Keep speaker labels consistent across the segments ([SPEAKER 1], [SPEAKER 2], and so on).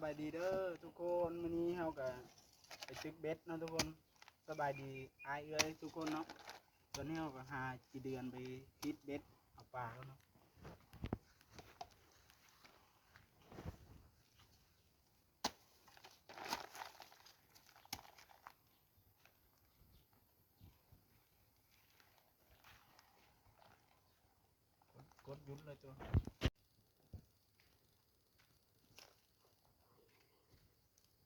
[SPEAKER 1] บายดีเด้อทุกคนวันนี้เฮาก็ไปตึกเบ็ดเนาะทุกคนสบายดีอายเอ้ยทุกคนเนาะตอนนี้เฮาก็หากี่เดือนไปติดเบ็ดเอาปลาแล้วเนาะกดยุดเลยตัว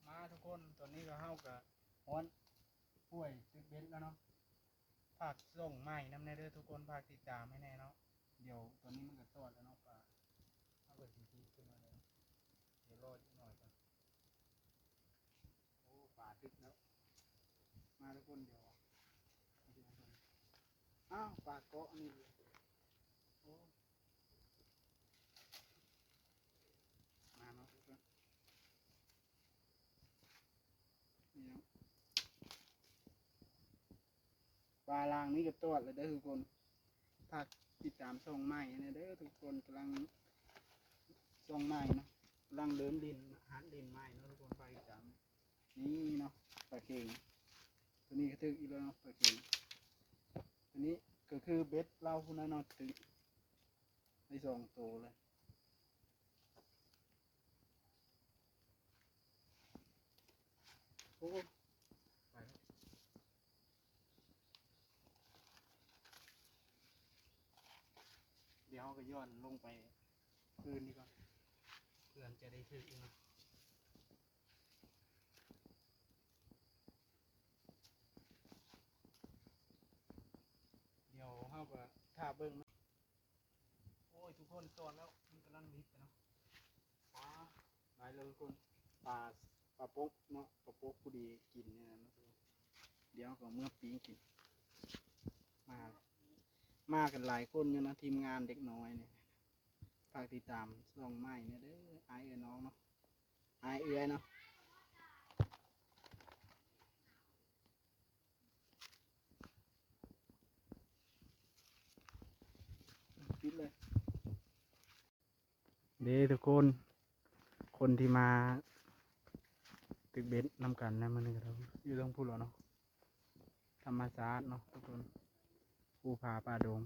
[SPEAKER 1] มาทุกคนตอนนี้ก็เฮาก็ฮ้อนป่วยตึกเบ็ดแล้วเนาะฝากส่งใหม่น้ำแน่เด้อทุกคนฝากติดตามให้แน่เนาะเดี๋ยวตอนนี้มันก็ตอดแล้วเนาะปลาเอาไปทีขึ้นมาเลยเดี๋ยวรออีกหน่อยก่อนโอ้ปลาตึกแล้วมาทุกคนเดี๋ยวอ้าวปลาเกาะนี่โอ้มาเนาะทุกคนนี่เนาะปลาลางนี่ก็ตอดเลยเด้อทุกคนฝากติดตามช่องใหม่นะเด้อทุกคนกำลังช่องใหม่เนาะกำลังเดินดินหาดินใหม่เนาะทุกคนฝากติดตามนี่เนาะปลาเค็งตัวนี้ก็ถึกอีกแล้วเนาะปลาเค็งตัวนี้ก็คือเบ็ดเราคุณนะเนาะถึกใน2 ตัวเลยโอ้ไปแล้วเดี๋ยวเราก็ย้อนลงไปคืนดีกว่าเพื่อนจะได้ถึกอีกเนาะเดี๋ยวเราก็ท่าเบิ้งนะโอ้ยทุกคนตอนแล้วมันกำลังนิดเนาะปลาหลายเลยทุกคนปลาปกเนาะปลาปกผู้ดีกินเนี่ยนะเดี๋ยวก็เมื่อปีกินมากันหลายคนอยู่นะทีมงานเด็กน้อยเนี่ยฝากติดตามส่องไม้เนี่ยเด้อไอเอ๋น้องเนาะไอเอ๋เนาะปิดเลยเด้ทุกคนคนที่มาตึกเบ็ดนำกันนะมันนี่ครับอยู่ต้องพูดหรอเนาะธรรมชาติเนาะทุกคนภูผาป่าดง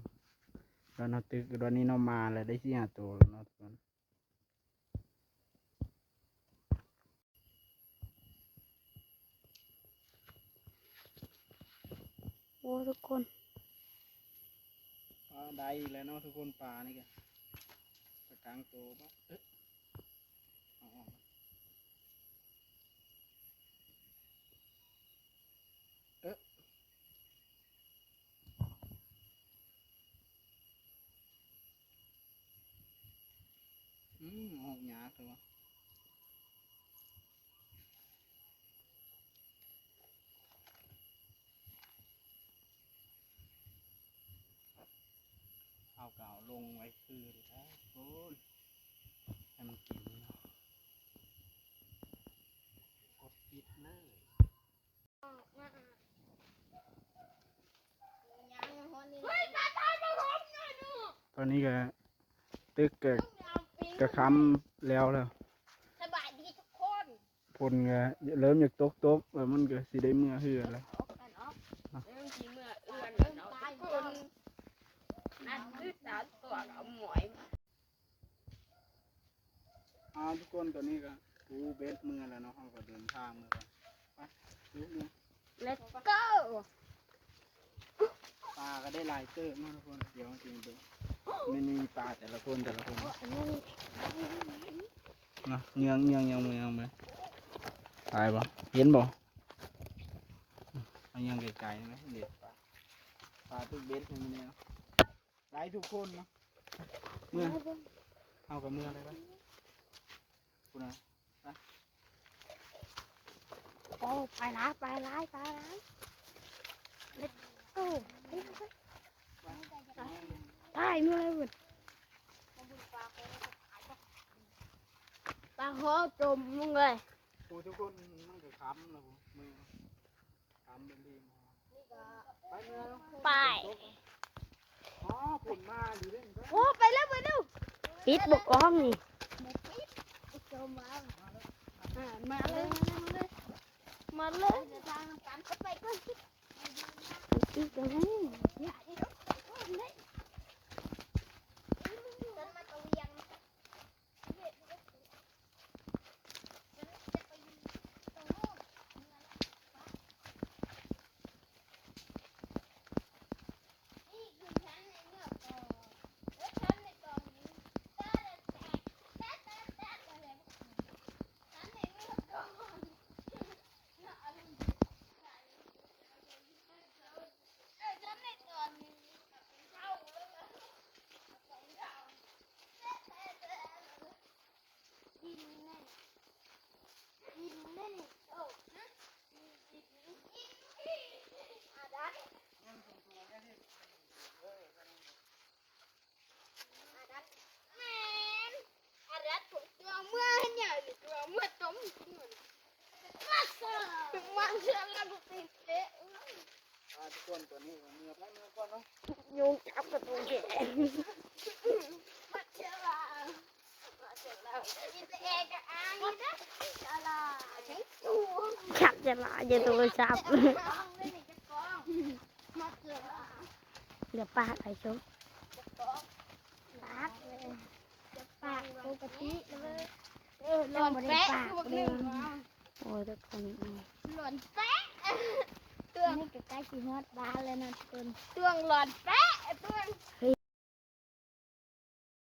[SPEAKER 1] แล้วเนาะตึกตอนนี้เนาะมาเลยได้4-5 ตัวแล้วเนาะทุกคน
[SPEAKER 2] โอ้ทุกคน
[SPEAKER 1] ได้แล้วเนาะทุกคนปลานี่กันปลากลางตัวปะเอาออกออกหยาตัวเอาเก่าลงไว้คือดิครับโอ้ยให้มันกินเนาะกดปิดเลยตอนนี้ก็ตึกกระคำแล้ว
[SPEAKER 2] สบายดีทุกคน
[SPEAKER 1] ผลก็เริ่มจากตกแล้วมันก็สิได้เมื่อเหือแล้ว
[SPEAKER 2] เริ่มทีเมื่อเอื้อนแล้วทุกคนนั่นคือสาวตัวกับหมวย
[SPEAKER 1] ทุกคนตอนนี้ก็ปูเบ็ดเมื่อแล้วเนาะเขาก็เดินทางเมื่อไปลุกเนี่ย
[SPEAKER 2] Let's go
[SPEAKER 1] ปลาก็ได้หลายเติมนะทุกคนเดี๋ยวจริงดูไม่มีปลาแต่ละคนนะเงียงเลยตายปะเห็นบ่มันยังไกลๆไหมเด็ดปลาทุกเบ็ดมันเนี่ยหลายทุกคนเนาะเมื่อเอากับเมื่ออะไรปะคุณนะ
[SPEAKER 2] โอ้ไปร้ายLet's go ได้เมื่อไหร่ปลาโหจมมึงเลย
[SPEAKER 1] ปูทุกคนมันก็ค้ำนะมือค้ำเป็นดีไปเมื่อ
[SPEAKER 2] ไป
[SPEAKER 1] ผุ่นมาอยู่เล่นก็
[SPEAKER 2] โอ้ไปแล้วปิดบุกห้องนี่ มาเลยมาเลย
[SPEAKER 3] จะทางการเข้าไปก็
[SPEAKER 2] อีกตรงนี้
[SPEAKER 3] อย่าอีกเลยฉันมาตะเวียงฉันจะไปยืนตรงโน้นนี่คือฉันในเมื่อก่อนแล้วฉันในกองนี้ตาแตกตาอะไรฉันในเมื่อก่อนฉันในตอนนี้เข้าแล้วนะดินแน่นดินแน่นโอ้นะดินอาดันอาดันแมนอาดันผมตัวเมื่อเนี่ยตัวเมื่อต้มมาเสือมันเสือแล้วก็ติดเตะ
[SPEAKER 1] ทุกคนตัวนี้เนื้อไปเนื้อก่อนเนาะ
[SPEAKER 2] ยุงจับกระตูแขน
[SPEAKER 3] มาเสือละมาเสือละยินเองกับอายนะเสือละใช้ตัว
[SPEAKER 2] จับจะลาอย่าโทรศัพท์
[SPEAKER 3] กองเลยนี่จะกองมาเสือละ
[SPEAKER 2] เดี๋ยวปาไปชม
[SPEAKER 3] จะกองปากเลยจะปากปกติเลยหล่นแปะพวกนึง
[SPEAKER 2] โอ้ยทุกคน
[SPEAKER 3] หล่นแปะตัว
[SPEAKER 2] นี่ก็ใกล้สิฮอดบ้านแล้วนะทุกคน
[SPEAKER 3] ตัวหล่นแปะตัว